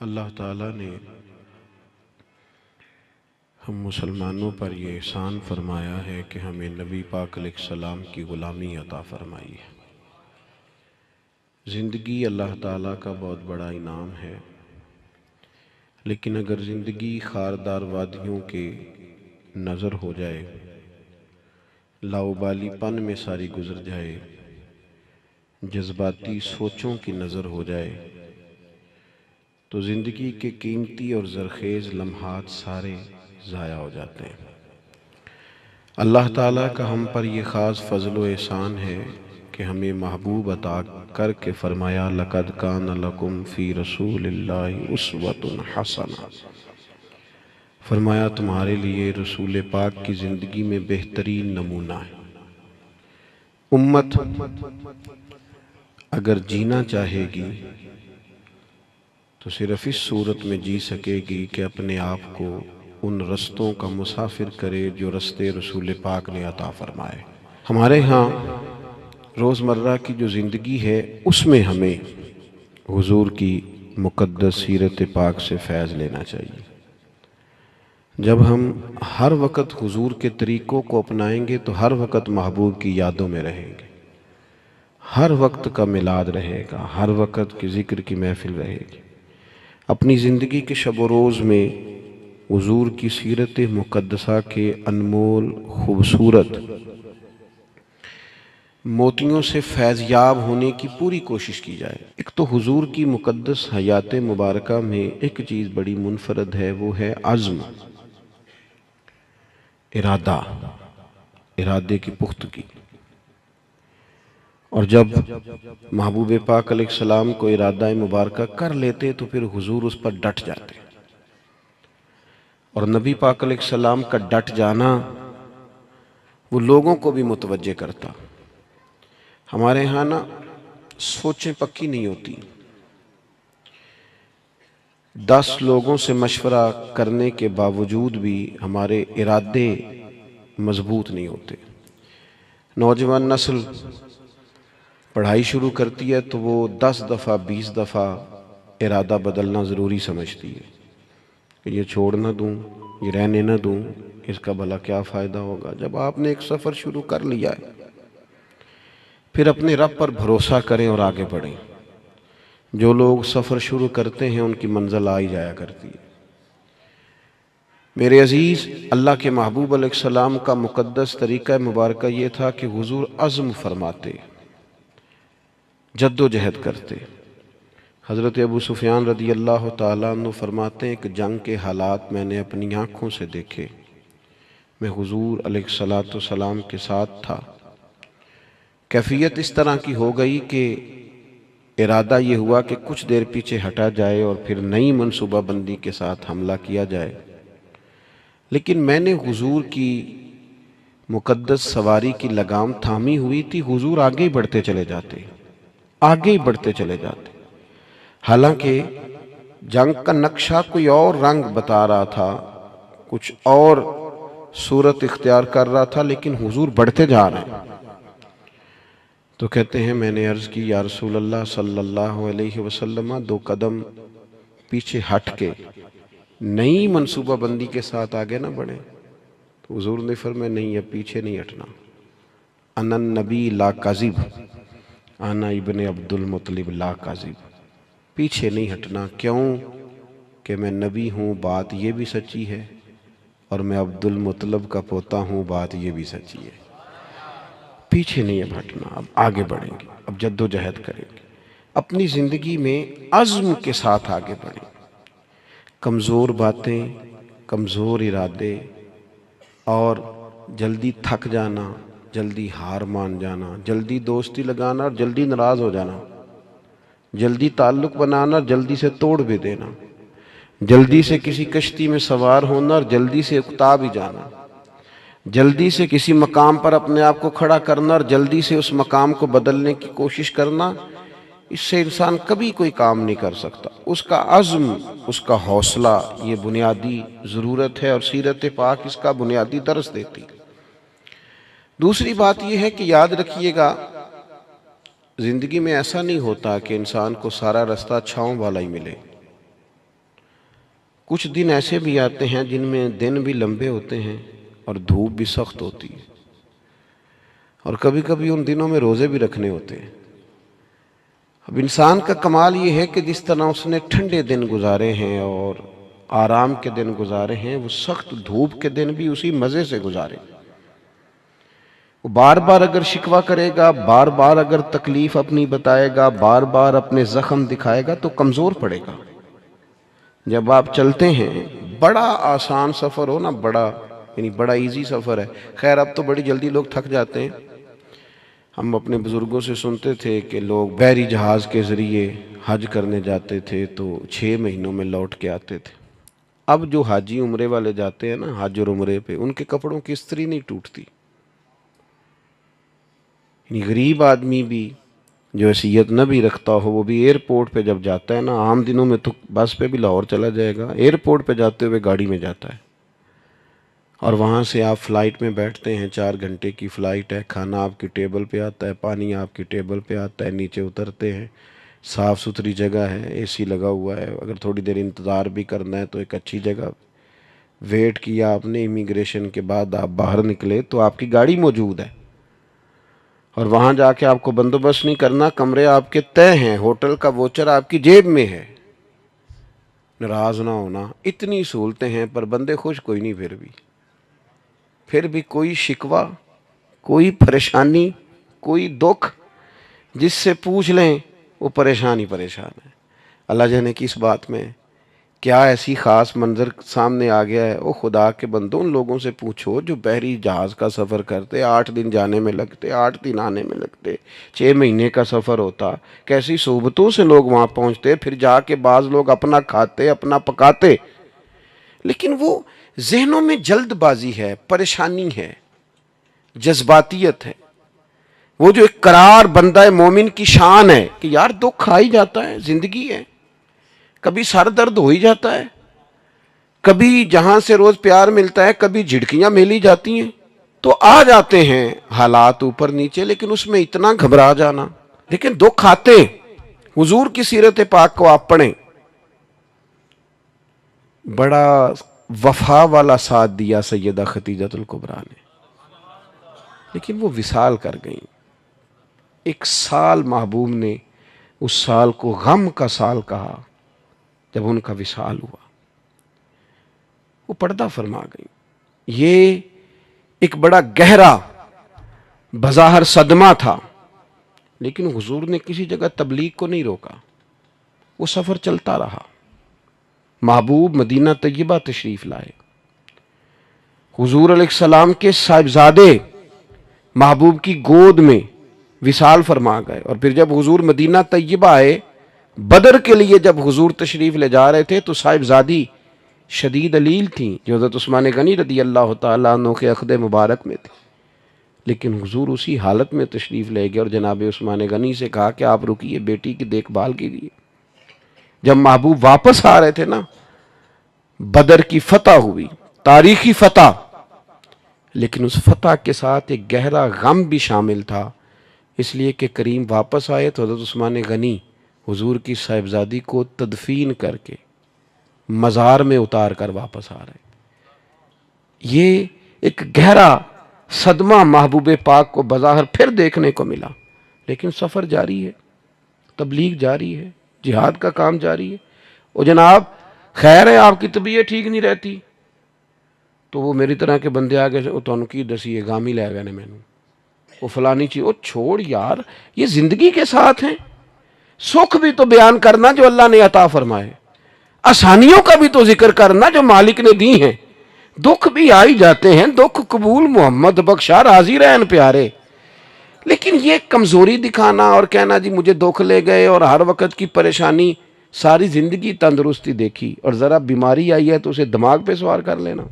اللہ تعالیٰ نے ہم مسلمانوں پر یہ احسان فرمایا ہے کہ ہمیں نبی پاک علیہ السلام کی غلامی عطا فرمائی ہے۔ زندگی اللہ تعالیٰ کا بہت بڑا انعام ہے، لیکن اگر زندگی خاردار وادیوں کے نظر ہو جائے، لاؤبالی پن میں ساری گزر جائے، جذباتی سوچوں کی نظر ہو جائے، تو زندگی کے قیمتی اور زرخیز لمحات سارے ضائع ہو جاتے ہیں۔ اللہ تعالیٰ کا ہم پر یہ خاص فضل و احسان ہے کہ ہمیں محبوب عطا کر کے فرمایا لَقَدْ كَانَ لَكُمْ فِي رَسُولِ اللَّهِ أُسْوَةٌ حَسَنَةٌ، فرمایا تمہارے لیے رسول پاک کی زندگی میں بہترین نمونہ ہے۔ امت اگر جینا چاہے گی تو صرف اس صورت میں جی سکے گی کہ اپنے آپ کو ان رستوں کا مسافر کرے جو رستے رسول پاک نے عطا فرمائے۔ ہمارے ہاں روزمرہ کی جو زندگی ہے اس میں ہمیں حضور کی مقدس سیرت پاک سے فیض لینا چاہیے۔ جب ہم ہر وقت حضور کے طریقوں کو اپنائیں گے تو ہر وقت محبوب کی یادوں میں رہیں گے، ہر وقت کا میلاد رہے گا، ہر وقت کی ذکر کی محفل رہے گی۔ اپنی زندگی کے شب و روز میں حضور کی سیرت مقدسہ کے انمول خوبصورت موتیوں سے فیض یاب ہونے کی پوری کوشش کی جائے۔ ایک تو حضور کی مقدس حیات مبارکہ میں ایک چیز بڑی منفرد ہے، وہ ہے عزم، ارادے کی پختگی۔ اور جب محبوب پاک علیہ السلام کو ارادہ مبارکہ کر لیتے تو پھر حضور اس پر ڈٹ جاتے، اور نبی پاک علیہ السلام کا ڈٹ جانا وہ لوگوں کو بھی متوجہ کرتا۔ ہمارے ہاں نا سوچیں پکی نہیں ہوتی، 10 لوگوں سے مشورہ کرنے کے باوجود بھی ہمارے ارادے مضبوط نہیں ہوتے۔ نوجوان نسل پڑھائی شروع کرتی ہے تو وہ 10 دفعہ 20 دفعہ ارادہ بدلنا ضروری سمجھتی ہے کہ یہ چھوڑ نہ دوں، یہ رہنے نہ دوں، اس کا بھلا کیا فائدہ ہوگا۔ جب آپ نے ایک سفر شروع کر لیا ہے پھر اپنے رب پر بھروسہ کریں اور آگے بڑھیں۔ جو لوگ سفر شروع کرتے ہیں ان کی منزل آ ہی جایا کرتی ہے۔ میرے عزیز، اللہ کے محبوب علیہ السلام کا مقدس طریقہ مبارکہ یہ تھا کہ حضور عزم فرماتے، جد و جہد کرتے۔ حضرت ابو سفیان رضی اللہ تعالیٰ عنہ فرماتے ہیں کہ جنگ کے حالات میں نے اپنی آنکھوں سے دیکھے، میں حضور علیہ السلام کے ساتھ تھا۔ کیفیت اس طرح کی ہو گئی کہ ارادہ یہ ہوا کہ کچھ دیر پیچھے ہٹا جائے اور پھر نئی منصوبہ بندی کے ساتھ حملہ کیا جائے، لیکن میں نے حضور کی مقدس سواری کی لگام تھامی ہوئی تھی۔ حضور آگے ہی بڑھتے چلے جاتے، آگے ہی بڑھتے چلے جاتے، حالانکہ جنگ کا نقشہ کوئی اور رنگ بتا رہا تھا، کچھ اور صورت اختیار کر رہا تھا، لیکن حضور بڑھتے جا رہے ہیں۔ تو کہتے ہیں میں نے عرض کی یا رسول اللہ صلی اللہ علیہ وسلم 2 قدم پیچھے ہٹ کے نئی منصوبہ بندی کے ساتھ آگے نہ بڑھیں۔ تو حضور نے فرمایا نہیں، اب پیچھے نہیں ہٹنا، انا النبی لا کاذب، انا ابن عبد المطلب لا کاذب، پیچھے نہیں ہٹنا۔ کیوں کہ میں نبی ہوں، بات یہ بھی سچی ہے، اور میں عبد المطلب کا پوتا ہوں، بات یہ بھی سچی ہے۔ پیچھے نہیں اب ہٹنا، اب آگے بڑھیں گے، اب جد و جہد کریں گے، اپنی زندگی میں عزم کے ساتھ آگے بڑھیں۔ کمزور باتیں، کمزور ارادے اور جلدی تھک جانا، جلدی ہار مان جانا، جلدی دوستی لگانا اور جلدی ناراض ہو جانا، جلدی تعلق بنانا اور جلدی سے توڑ بھی دینا، جلدی سے کسی کشتی میں سوار ہونا اور جلدی سے اکتا بھی جانا، جلدی سے کسی مقام پر اپنے آپ کو کھڑا کرنا اور جلدی سے اس مقام کو بدلنے کی کوشش کرنا، اس سے انسان کبھی کوئی کام نہیں کر سکتا۔ اس کا عزم، اس کا حوصلہ، یہ بنیادی ضرورت ہے، اور سیرت پاک اس کا بنیادی درس دیتی۔ دوسری بات یہ ہے کہ یاد رکھیے گا، زندگی میں ایسا نہیں ہوتا کہ انسان کو سارا رستہ چھاؤں والا ہی ملے۔ کچھ دن ایسے بھی آتے ہیں جن میں دن بھی لمبے ہوتے ہیں اور دھوپ بھی سخت ہوتی ہے، اور کبھی کبھی ان دنوں میں روزے بھی رکھنے ہوتے ہیں۔ اب انسان کا کمال یہ ہے کہ جس طرح اس نے ٹھنڈے دن گزارے ہیں اور آرام کے دن گزارے ہیں، وہ سخت دھوپ کے دن بھی اسی مزے سے گزارے۔ وہ بار بار اگر شکوہ کرے گا، بار بار اگر تکلیف اپنی بتائے گا، بار بار اپنے زخم دکھائے گا تو کمزور پڑے گا۔ جب آپ چلتے ہیں، بڑا آسان سفر ہو نا، بڑا ایزی سفر ہے، خیر اب تو بڑی جلدی لوگ تھک جاتے ہیں۔ ہم اپنے بزرگوں سے سنتے تھے کہ لوگ بحری جہاز کے ذریعے حج کرنے جاتے تھے تو 6 مہینوں میں لوٹ کے آتے تھے۔ اب جو حاجی عمرے والے جاتے ہیں نا، حج اور عمرے پہ، ان کے کپڑوں کی استری نہیں ٹوٹتی۔ یعنی غریب آدمی بھی جو حیثیت نہ بھی رکھتا ہو، وہ بھی ایئرپورٹ پہ جب جاتا ہے نا، عام دنوں میں تو بس پہ بھی لاہور چلا جائے گا، ایئرپورٹ پہ جاتے ہوئے گاڑی میں جاتا ہے، اور وہاں سے آپ فلائٹ میں بیٹھتے ہیں، 4 گھنٹے کی فلائٹ ہے، کھانا آپ کی ٹیبل پہ آتا ہے، پانی آپ کی ٹیبل پہ آتا ہے، نیچے اترتے ہیں، صاف ستھری جگہ ہے، اے سی لگا ہوا ہے، اگر تھوڑی دیر انتظار بھی کرنا ہے تو ایک اچھی جگہ، ویٹ کیا آپ نے، امیگریشن کے بعد آپ باہر نکلے تو آپ کی گاڑی موجود ہے، اور وہاں جا کے آپ کو بندوبست نہیں کرنا، کمرے آپ کے طے ہیں، ہوٹل کا ووچر آپ کی جیب میں ہے۔ ناراض نہ ہونا، اتنی سہولتیں ہیں پر بندے خوش کوئی نہیں، پھر بھی کوئی شکوہ، کوئی پریشانی، کوئی دکھ، جس سے پوچھ لیں وہ پریشان ہی پریشان ہے۔ اللہ جانے کی اس بات میں کیا ایسی خاص منظر سامنے آ گیا ہے۔ او خدا کے بندوں، ان لوگوں سے پوچھو جو بحری جہاز کا سفر کرتے، 8 دن جانے میں لگتے، 8 دن آنے میں لگتے، 6 مہینے کا سفر ہوتا، کیسی صحبتوں سے لوگ وہاں پہنچتے، پھر جا کے بعض لوگ اپنا کھاتے، اپنا پکاتے، لیکن وہ ذہنوں میں جلد بازی ہے، پریشانی ہے، جذباتیت ہے۔ وہ جو ایک قرار بندہ مومن کی شان ہے کہ یار دکھ آ ہی جاتا ہے، زندگی ہے، کبھی سر درد ہو ہی جاتا ہے، کبھی جہاں سے روز پیار ملتا ہے کبھی جھڑکیاں ملی جاتی ہیں، تو آ جاتے ہیں حالات اوپر نیچے، لیکن اس میں اتنا گھبرا جانا، لیکن دکھ آتے، حضور کی سیرت پاک کو آپ پڑھیں، بڑا وفا والا ساتھ دیا سیدہ خدیجہ الکبریٰ نے، لیکن وہ وصال کر گئیں۔ 1 سال محبوب نے اس سال کو غم کا سال کہا جب ان کا وصال ہوا، وہ پردہ فرما گئی۔ یہ ایک بڑا گہرا بظاہر صدمہ تھا، لیکن حضور نے کسی جگہ تبلیغ کو نہیں روکا، وہ سفر چلتا رہا۔ محبوب مدینہ طیبہ تشریف لائے، حضور علیہ السلام کے صاحبزادے محبوب کی گود میں وصال فرما گئے، اور پھر جب حضور مدینہ طیبہ آئے، بدر کے لیے جب حضور تشریف لے جا رہے تھے تو صاحبزادی شدید علیل تھیں جو حضرت عثمان غنی رضی اللہ تعالیٰ عنہ کے عقد مبارک میں تھی، لیکن حضور اسی حالت میں تشریف لے گئے اور جناب عثمان غنی سے کہا کہ آپ رکیے، بیٹی کی دیکھ بھال کیجیے۔ جب محبوب واپس آ رہے تھے نا، بدر کی فتح ہوئی، تاریخی فتح، لیکن اس فتح کے ساتھ ایک گہرا غم بھی شامل تھا، اس لیے کہ کریم واپس آئے تو حضرت عثمان غنی حضور کی صاحبزادی کو تدفین کر کے مزار میں اتار کر واپس آ رہے۔ یہ ایک گہرا صدمہ محبوب پاک کو بظاہر پھر دیکھنے کو ملا، لیکن سفر جاری ہے، تبلیغ جاری ہے، جہاد کا کام جاری ہے۔ وہ جناب خیر ہے، آپ کی طبیعت ٹھیک نہیں رہتی تو وہ میری طرح کے بندے آگے وہ تانوں کی دسی ہے گامی لے گئے نے مینوں، وہ فلانی چیز، وہ چھوڑ یار، یہ زندگی کے ساتھ ہیں، سکھ بھی تو بیان کرنا جو اللہ نے عطا فرمائے، آسانیوں کا بھی تو ذکر کرنا جو مالک نے دی ہیں، دکھ بھی آئی جاتے ہیں، دکھ قبول محمد بخشا راضی رہن پیارے، لیکن یہ کمزوری دکھانا اور کہنا جی مجھے دکھ لے گئے اور ہر وقت کی پریشانی، ساری زندگی تندرستی دیکھی اور ذرا بیماری آئی ہے تو اسے دماغ پہ سوار کر لینا،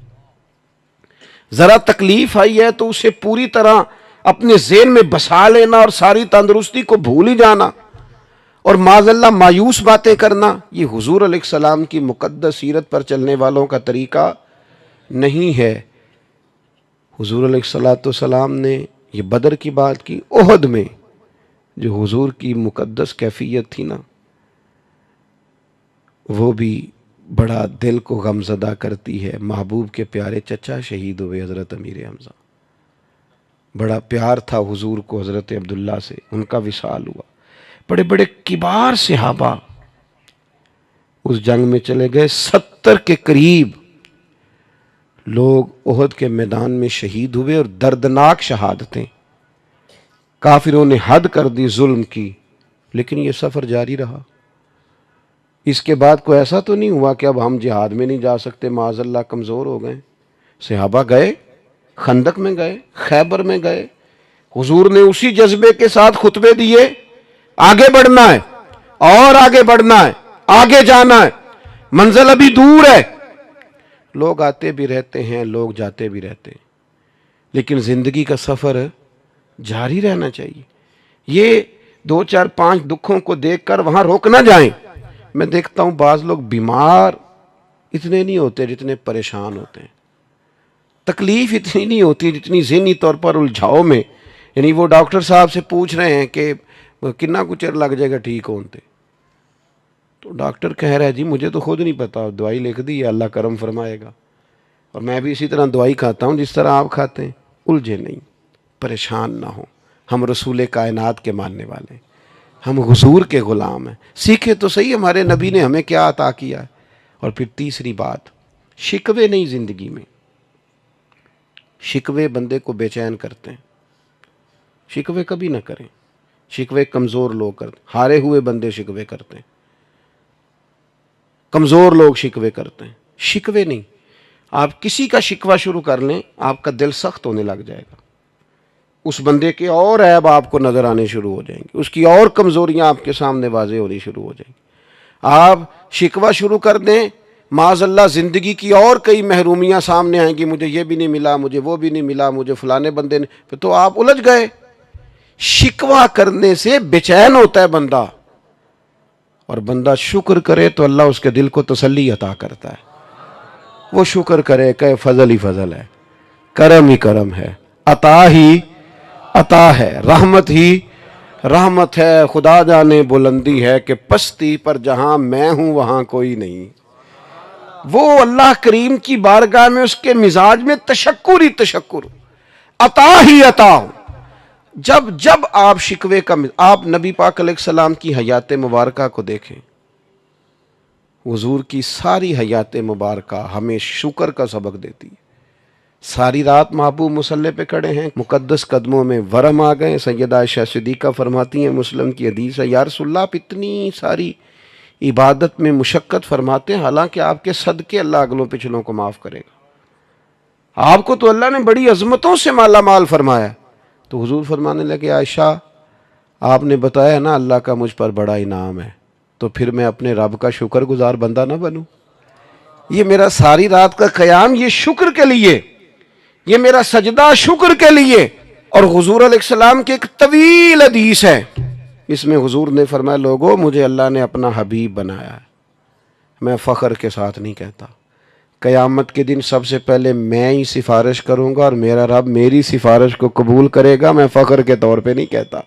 ذرا تکلیف آئی ہے تو اسے پوری طرح اپنے ذہن میں بسا لینا اور ساری تندرستی کو بھول ہی جانا اور معاذ اللہ مایوس باتیں کرنا، یہ حضور علیہ السلام کی مقدس سیرت پر چلنے والوں کا طریقہ نہیں ہے۔ حضور علیہ السلام نے یہ بدر کی بات کی، احد میں جو حضور کی مقدس کیفیت تھی نا، وہ بھی بڑا دل کو غمزدہ کرتی ہے۔ محبوب کے پیارے چچا شہید ہوئے حضرت امیر حمزہ، بڑا پیار تھا حضور کو حضرت عبداللہ سے، ان کا وصال ہوا۔ بڑے بڑے کبار صحابہ اس جنگ میں چلے گئے، 70 کے قریب لوگ احد کے میدان میں شہید ہوئے، اور دردناک شہادتیں۔ کافروں نے حد کر دی ظلم کی، لیکن یہ سفر جاری رہا۔ اس کے بعد کوئی ایسا تو نہیں ہوا کہ اب ہم جہاد میں نہیں جا سکتے، معاذ اللہ کمزور ہو گئے۔ صحابہ گئے، خندق میں گئے، خیبر میں گئے۔ حضور نے اسی جذبے کے ساتھ خطبے دیے، آگے بڑھنا ہے اور آگے بڑھنا ہے، آگے جانا ہے، منزل ابھی دور ہے۔ لوگ آتے بھی رہتے ہیں، لوگ جاتے بھی رہتے ہیں، لیکن زندگی کا سفر جاری رہنا چاہیے۔ یہ 2 4 5 دکھوں کو دیکھ کر وہاں روک نہ جائیں۔ میں دیکھتا ہوں بعض لوگ بیمار اتنے نہیں ہوتے جتنے پریشان ہوتے ہیں، تکلیف اتنی نہیں ہوتی جتنی ذہنی طور پر الجھاؤ میں، یعنی وہ ڈاکٹر صاحب سے پوچھ رہے ہیں کہ کتنا کچھ چر لگ جائے گا ٹھیک ہوتے، تو ڈاکٹر کہہ رہا ہے جی مجھے تو خود نہیں پتا، دوائی لکھ دی ہے، اللہ کرم فرمائے گا، اور میں بھی اسی طرح دوائی کھاتا ہوں جس طرح آپ کھاتے ہیں۔ الجھے نہیں، پریشان نہ ہوں، ہم رسول کائنات کے ماننے والے ہیں، ہم حضور کے غلام ہیں، سیکھے تو صحیح ہمارے نبی نے ہمیں کیا عطا کیا ہے۔ اور پھر تیسری بات، شکوے نہیں زندگی میں، شکوے بندے کو بے چین کرتے ہیں، شکوے کبھی نہ کریں، شکوے کمزور لوگ کرتے ہیں، ہارے ہوئے بندے شکوے کرتے ہیں، کمزور لوگ شکوے کرتے ہیں، شکوے نہیں۔ آپ کسی کا شکوہ شروع کر لیں، آپ کا دل سخت ہونے لگ جائے گا، اس بندے کے اور عیب آپ کو نظر آنے شروع ہو جائیں گے، اس کی اور کمزوریاں آپ کے سامنے واضح ہونی شروع ہو جائیں گی۔ آپ شکوہ شروع کر دیں، معاذ اللہ زندگی کی اور کئی محرومیاں سامنے آئیں گی، مجھے یہ بھی نہیں ملا، مجھے وہ بھی نہیں ملا، مجھے فلانے بندے نے، پھر تو آپ الجھ گئے۔ شکوہ کرنے سے بے چین ہوتا ہے بندہ، اور بندہ شکر کرے تو اللہ اس کے دل کو تسلی عطا کرتا ہے۔ وہ شکر کرے کہ فضل ہی فضل ہے، کرم ہی کرم ہے، عطا ہی عطا ہے، رحمت ہی رحمت ہے۔ خدا جانے بلندی ہے کہ پستی پر جہاں میں ہوں وہاں کوئی نہیں۔ وہ اللہ کریم کی بارگاہ میں اس کے مزاج میں تشکر ہی تشکر، عطا ہی عطا ہو۔ جب آپ شکوے کا آپ نبی پاک علیہ السلام کی حیات مبارکہ کو دیکھیں، حضور کی ساری حیات مبارکہ ہمیں شکر کا سبق دیتی ہے۔ ساری رات محبوب مصلی پہ کھڑے ہیں، مقدس قدموں میں ورم آ گئے۔ سیدہ عائشہ صدیقہ فرماتی ہیں، مسلم کی حدیث ہے، یا رسول اللہ آپ اتنی ساری عبادت میں مشقت فرماتے ہیں، حالانکہ آپ کے صدقے اللہ اگلوں پچھلوں کو معاف کرے گا، آپ کو تو اللہ نے بڑی عظمتوں سے مالا مال فرمایا۔ تو حضور فرمانے لگے، عائشہ آپ نے بتایا نا اللہ کا مجھ پر بڑا انعام ہے، تو پھر میں اپنے رب کا شکر گزار بندہ نہ بنوں؟ یہ میرا ساری رات کا قیام یہ شکر کے لیے، یہ میرا سجدہ شکر کے لیے۔ اور حضور علیہ السلام کی ایک طویل حدیث ہے، اس میں حضور نے فرمایا، لوگوں مجھے اللہ نے اپنا حبیب بنایا ہے، میں فخر کے ساتھ نہیں کہتا، قیامت کے دن سب سے پہلے میں ہی سفارش کروں گا اور میرا رب میری سفارش کو قبول کرے گا، میں فخر کے طور پہ نہیں کہتا۔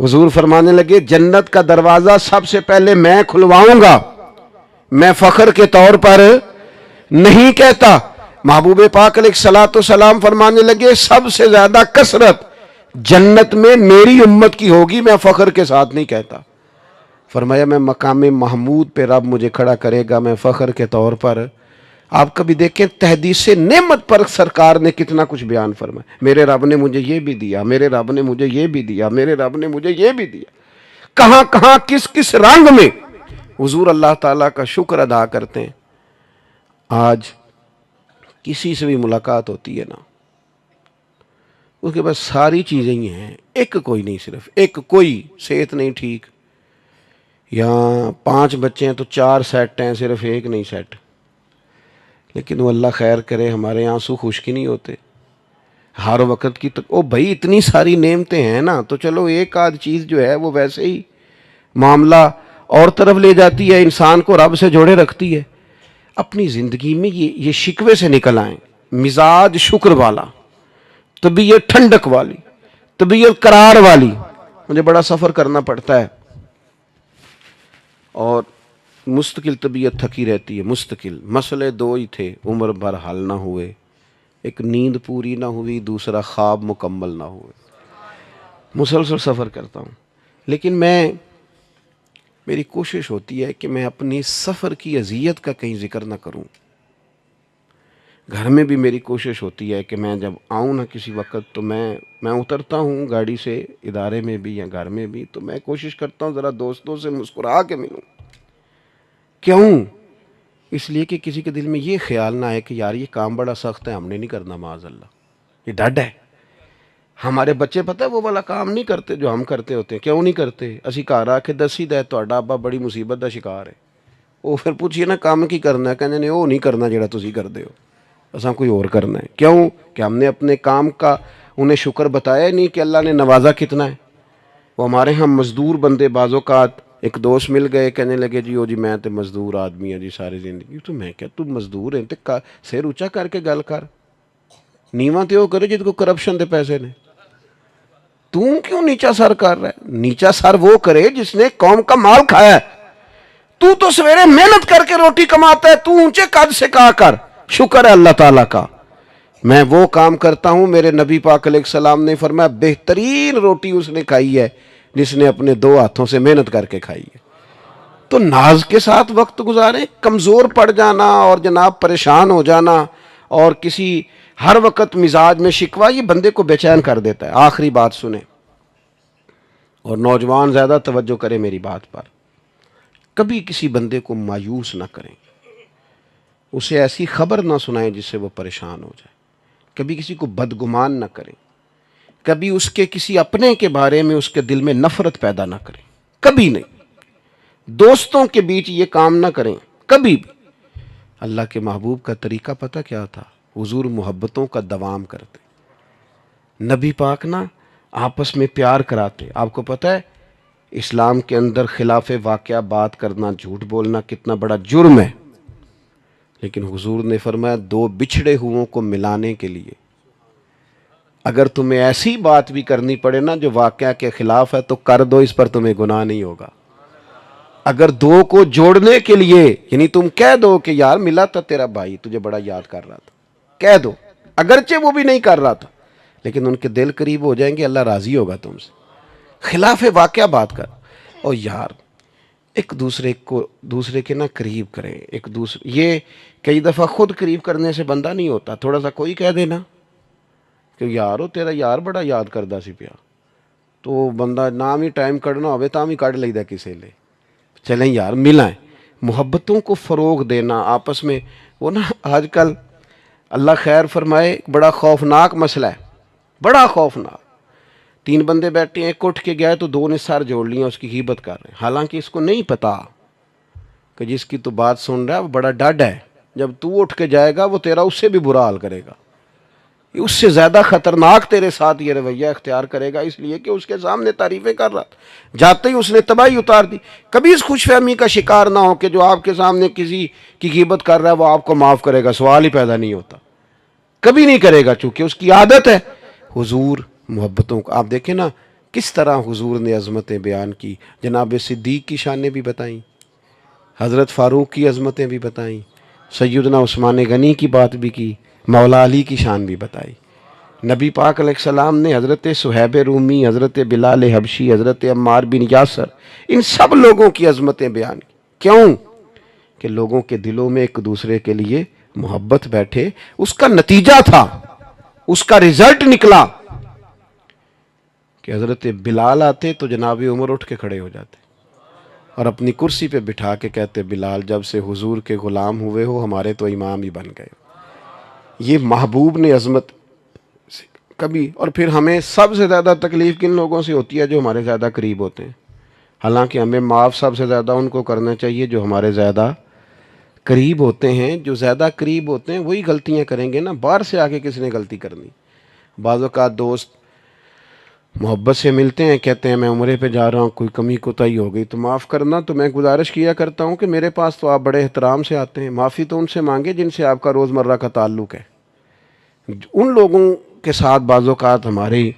حضور فرمانے لگے، جنت کا دروازہ سب سے پہلے میں کھلواؤں گا، میں فخر کے طور پر نہیں کہتا۔ محبوب پاک علیہ الصلوۃ والسلام فرمانے لگے، سب سے زیادہ کثرت جنت میں میری امت کی ہوگی، میں فخر کے ساتھ نہیں کہتا۔ فرمایا میں مقام محمود پہ رب مجھے کھڑا کرے گا، میں فخر کے طور پر۔ آپ کبھی دیکھیں تحدیث نعمت پر سرکار نے کتنا کچھ بیان فرمایا، میرے رب نے مجھے یہ بھی دیا، میرے رب نے مجھے یہ بھی دیا، میرے رب نے مجھے یہ بھی دیا، کہاں کہاں کس کس رنگ میں حضور اللہ تعالیٰ کا شکر ادا کرتے ہیں۔ آج کسی سے بھی ملاقات ہوتی ہے نا، اس کے پاس ساری چیزیں ہی ہیں، ایک کوئی نہیں، صرف ایک کوئی صحت نہیں ٹھیک، یا 5 بچے ہیں تو 4 سیٹ ہیں، صرف ایک نہیں سیٹ، لیکن وہ اللہ خیر کرے ہمارے آنسو خشک نہیں ہوتے ہر وقت کی۔ او بھائی اتنی ساری نعمتیں ہیں نا، تو چلو ایک آدھ چیز جو ہے وہ ویسے ہی معاملہ اور طرف لے جاتی ہے، انسان کو رب سے جوڑے رکھتی ہے۔ اپنی زندگی میں یہ شکوے سے نکل آئیں، مزاج شکر والا، طبیعت ٹھنڈک والی، طبیعت قرار والی۔ مجھے بڑا سفر کرنا پڑتا ہے، اور مستقل طبیعت تھکی رہتی ہے، مستقل مسئلے دو ہی تھے، عمر بھر حل نہ ہوئے، ایک نیند پوری نہ ہوئی، دوسرا خواب مکمل نہ ہوئے۔ مسلسل سفر کرتا ہوں، لیکن میری کوشش ہوتی ہے کہ میں اپنی سفر کی اذیت کا کہیں ذکر نہ کروں۔ گھر میں بھی میری کوشش ہوتی ہے کہ میں جب آؤں نا کسی وقت تو میں اترتا ہوں گاڑی سے، ادارے میں بھی یا گھر میں بھی، تو میں کوشش کرتا ہوں ذرا دوستوں سے مسکرا کے ملوں۔ کیوں؟ اس لیے کہ کسی کے دل میں یہ خیال نہ آئے کہ یار یہ کام بڑا سخت ہے، ہم نے نہیں کرنا، معاذ اللہ، یہ ڈڈ ہے۔ ہمارے بچے پتہ ہے وہ والا کام نہیں کرتے جو ہم کرتے ہوتے ہیں۔ کیوں نہیں کرتے؟ اسی گھر آ کے دسی دے تہاڈا ابا بڑی مصیبت دا شکار ہے، وہ پھر پوچھیے نا کام کی کرنا ہے، کہنے نے وہ نہیں کرنا جڑا تسی کردے ہو، اساں کوئی اور کرنا ہے۔ کیوں؟ کہ ہم نے اپنے کام کا انہیں شکر بتایا نہیں کہ اللہ نے نوازا کتنا ہے۔ وہ ہمارے ہاں مزدور بندے بعض اوقات، ایک دوست مل گئے، کہنے لگے جی او جی میں تے مزدور آدمی ہوں جی ساری زندگی۔ تو میں کہا تو مزدور ہیں تے سر اونچا کر کے گل کر، نیواں تے وہ کرے جد کو کرپشن دے پیسے نے، تو کیوں نیچا سر کر رہا ہے؟ نیچا سر وہ کرے جس نے قوم کا مال کھایا ہے۔ تو سویرے محنت کر کے روٹی کماتا ہے، تو اونچے قد سے کہا کر شکر ہے اللہ تعالیٰ کا میں وہ کام کرتا ہوں۔ میرے نبی پاک علیہ السلام نے فرمایا بہترین روٹی اس نے کھائی ہے جس نے اپنے دو ہاتھوں سے محنت کر کے کھائی ہے۔ تو ناز کے ساتھ وقت گزاریں۔ کمزور پڑ جانا اور جناب پریشان ہو جانا اور کسی ہر وقت مزاج میں شکوہ، یہ بندے کو بے چین کر دیتا ہے۔ آخری بات سنیں، اور نوجوان زیادہ توجہ کریں میری بات پر، کبھی کسی بندے کو مایوس نہ کریں، اسے ایسی خبر نہ سنائیں جس سے وہ پریشان ہو جائے، کبھی کسی کو بدگمان نہ کریں، کبھی اس کے کسی اپنے کے بارے میں اس کے دل میں نفرت پیدا نہ کریں، کبھی نہیں۔ دوستوں کے بیچ یہ کام نہ کریں کبھی بھی۔ اللہ کے محبوب کا طریقہ پتہ کیا تھا؟ حضور محبتوں کا دوام کرتے، نبی پاک نا آپس میں پیار کراتے۔ آپ کو پتہ ہے اسلام کے اندر خلاف واقعہ بات کرنا، جھوٹ بولنا کتنا بڑا جرم ہے، لیکن حضور نے فرمایا دو بچھڑے ہوئوں کو ملانے کے لیے اگر تمہیں ایسی بات بھی کرنی پڑے نا جو واقعہ کے خلاف ہے تو کر دو، اس پر تمہیں گناہ نہیں ہوگا۔ اگر دو کو جوڑنے کے لیے، یعنی تم کہہ دو کہ یار ملا تھا تیرا بھائی تجھے بڑا یاد کر رہا تھا، کہہ دو، اگرچہ وہ بھی نہیں کر رہا تھا لیکن ان کے دل قریب ہو جائیں گے، اللہ راضی ہوگا تم سے۔ خلاف واقعہ بات کر، اور یار ایک دوسرے کے نا قریب کریں ایک دوسرے۔ یہ کئی دفعہ خود قریب کرنے سے بندہ نہیں ہوتا، تھوڑا سا کوئی کہہ دینا کہ یارو تیرا یار بڑا یاد کردہ سی پیا، تو بندہ نام ہی ٹائم کڑنا ہوئے تام ہی کڑ لیدا کسے لے۔ چلیں یار ملائیں، محبتوں کو فروغ دینا آپس میں۔ وہ نا آج کل اللہ خیر فرمائے بڑا خوفناک مسئلہ ہے، بڑا خوفناک۔ تین بندے بیٹھے ہیں، ایک اٹھ کے گیا ہے تو دو نے سر جوڑ لیا، اس کی غیبت کر رہے ہیں، حالانکہ اس کو نہیں پتا کہ جس کی تو بات سن رہا ہے وہ بڑا ڈڈ ہے، جب تو اٹھ کے جائے گا وہ تیرا اس سے بھی برا حال کرے گا، اس سے زیادہ خطرناک تیرے ساتھ یہ رویہ اختیار کرے گا، اس لیے کہ اس کے سامنے تعریفیں کر رہا تھا، جاتے ہی اس نے تباہی اتار دی۔ کبھی اس خوش فہمی کا شکار نہ ہو کہ جو آپ کے سامنے کسی کی غیبت کر رہا ہے وہ آپ کو معاف کرے گا، سوال ہی پیدا نہیں ہوتا، کبھی نہیں کرے گا، چونکہ اس کی عادت ہے۔ حضور محبتوں کو آپ دیکھیں نا کس طرح حضور نے عظمتیں بیان کی، جناب صدیق کی شانیں بھی بتائیں، حضرت فاروق کی عظمتیں بھی بتائیں، سیدنا عثمان غنی کی بات بھی کی، مولا علی کی شان بھی بتائی۔ نبی پاک علیہ السلام نے حضرت صہیب رومی، حضرت بلال حبشی، حضرت عمار بن یاسر، ان سب لوگوں کی عظمتیں بیان کی۔ کیوں؟ کہ لوگوں کے دلوں میں ایک دوسرے کے لیے محبت بیٹھے۔ اس کا نتیجہ تھا، اس کا رزلٹ نکلا کہ حضرت بلال آتے تو جناب عمر اٹھ کے کھڑے ہو جاتے اور اپنی کرسی پہ بٹھا کے کہتے بلال جب سے حضور کے غلام ہوئے ہو ہمارے تو امام ہی بن گئے۔ یہ محبوب نے عظمت کبھی۔ اور پھر ہمیں سب سے زیادہ تکلیف کن لوگوں سے ہوتی ہے؟ جو ہمارے زیادہ قریب ہوتے ہیں، حالانکہ ہمیں معاف سب سے زیادہ ان کو کرنا چاہیے جو ہمارے زیادہ قریب ہوتے ہیں۔ جو زیادہ قریب ہوتے ہیں وہی غلطیاں کریں گے نا، باہر سے آ کے کس نے غلطی کرنی؟ بعض اوقات دوست محبت سے ملتے ہیں، کہتے ہیں میں عمرے پہ جا رہا ہوں، کوئی کمی کوتاہی ہو گئی تو معاف کرنا، تو میں گزارش کیا کرتا ہوں کہ میرے پاس تو آپ بڑے احترام سے آتے ہیں، معافی تو ان سے مانگے جن سے آپ کا روزمرہ کا تعلق ہے۔ ان لوگوں کے ساتھ بعض اوقات ہماری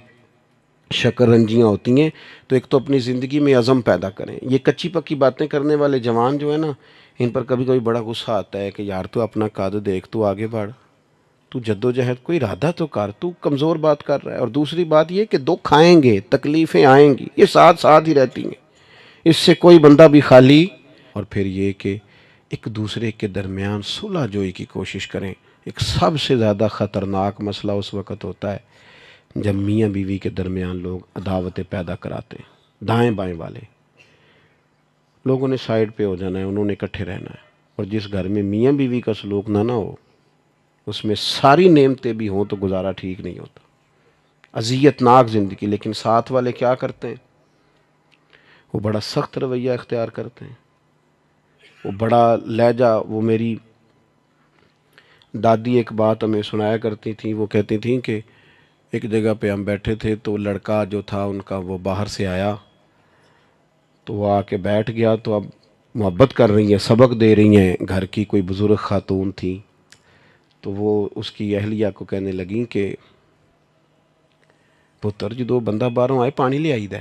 شکر رنجیاں ہوتی ہیں، تو ایک تو اپنی زندگی میں عزم پیدا کریں۔ یہ کچی پکی باتیں کرنے والے جوان جو ہیں نا، ان پر کبھی کبھی بڑا غصہ آتا ہے کہ یار تو اپنا قد دیکھ، تو آگے بڑھ، تو جد و جہد کوئی ارادہ تو کر، تو کمزور بات کر رہا ہے۔ اور دوسری بات یہ کہ دکھ آئیں گے، تکلیفیں آئیں گی، یہ ساتھ ساتھ ہی رہتی ہیں، اس سے کوئی بندہ بھی خالی۔ اور پھر یہ کہ ایک دوسرے کے درمیان صلح جوئی کی کوشش کریں۔ ایک سب سے زیادہ خطرناک مسئلہ اس وقت ہوتا ہے جب میاں بیوی کے درمیان لوگ عداوتیں پیدا کراتے ہیں۔ دائیں بائیں والے لوگوں نے سائیڈ پہ ہو جانا ہے، انہوں نے اکٹھے رہنا ہے۔ اور جس گھر میں میاں بیوی کا سلوک نہ ہو، اس میں ساری نعمتیں بھی ہوں تو گزارا ٹھیک نہیں ہوتا، اذیت ناک زندگی۔ لیکن ساتھ والے کیا کرتے ہیں؟ وہ بڑا سخت رویہ اختیار کرتے ہیں، وہ بڑا لہجہ۔ وہ میری دادی ایک بات ہمیں سنایا کرتی تھیں، وہ کہتی تھیں کہ ایک جگہ پہ ہم بیٹھے تھے تو لڑکا جو تھا ان کا وہ باہر سے آیا، تو وہ آ کے بیٹھ گیا، تو اب محبت کر رہی ہیں، سبق دے رہی ہیں، گھر کی کوئی بزرگ خاتون تھی، تو وہ اس کی اہلیہ کو کہنے لگیں کہ پتر جدو بندہ باہروں آئے پانی لے آئی دے،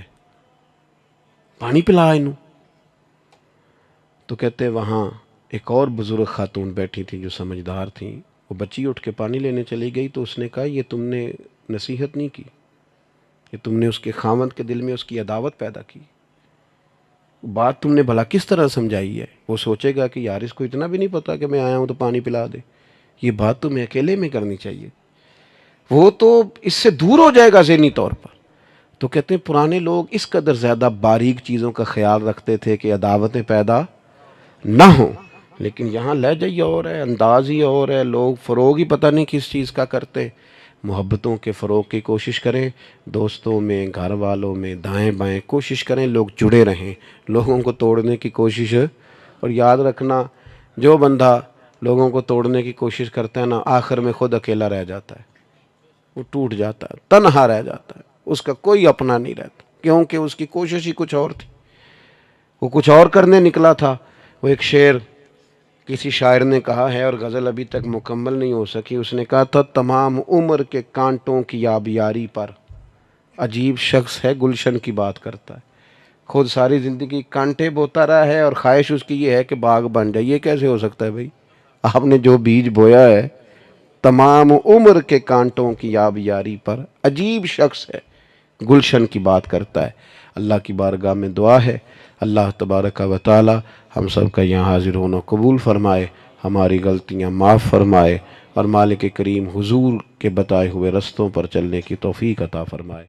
پانی پلا انہوں۔ تو کہتے وہاں ایک اور بزرگ خاتون بیٹھی تھی جو سمجھدار تھیں، وہ بچی اٹھ کے پانی لینے چلی گئی، تو اس نے کہا یہ تم نے نصیحت نہیں کی، یہ تم نے اس کے خاوند کے دل میں اس کی عداوت پیدا کی، بات تم نے بھلا کس طرح سمجھائی ہے؟ وہ سوچے گا کہ یار اس کو اتنا بھی نہیں پتا کہ میں آیا ہوں تو پانی پلا دے، یہ بات تمہیں اکیلے میں کرنی چاہیے، وہ تو اس سے دور ہو جائے گا ذہنی طور پر۔ تو کہتے ہیں پرانے لوگ اس قدر زیادہ باریک چیزوں کا خیال رکھتے تھے کہ عداوتیں پیدا نہ ہوں۔ لیکن یہاں لہجہ ہی اور ہے، انداز ہی اور ہے، لوگ فروغ ہی پتہ نہیں کس چیز کا کرتے ہیں۔ محبتوں کے فروغ کی کوشش کریں، دوستوں میں، گھر والوں میں، دائیں بائیں کوشش کریں لوگ جڑے رہیں، لوگوں کو توڑنے کی کوشش۔ اور یاد رکھنا جو بندہ لوگوں کو توڑنے کی کوشش کرتا ہے نا، آخر میں خود اکیلا رہ جاتا ہے، وہ ٹوٹ جاتا ہے، تنہا رہ جاتا ہے، اس کا کوئی اپنا نہیں رہتا، کیونکہ اس کی کوشش ہی کچھ اور تھی، وہ کچھ اور کرنے نکلا تھا۔ وہ ایک شعر کسی شاعر نے کہا ہے اور غزل ابھی تک مکمل نہیں ہو سکی، اس نے کہا تھا تمام عمر کے کانٹوں کی آبیاری پر عجیب شخص ہے گلشن کی بات کرتا ہے۔ خود ساری زندگی کانٹے بوتا رہا ہے اور خواہش اس کی یہ ہے کہ باغ بن جائے، یہ کیسے ہو سکتا ہے بھائی؟ آپ نے جو بیج بویا ہے، تمام عمر کے کانٹوں کی آبیاری پر عجیب شخص ہے گلشن کی بات کرتا ہے۔ اللہ کی بارگاہ میں دعا ہے اللہ تبارک و تعالی ہم سب کا یہاں حاضر ہونا قبول فرمائے، ہماری غلطیاں معاف فرمائے، اور مالک کریم حضور کے بتائے ہوئے رستوں پر چلنے کی توفیق عطا فرمائے۔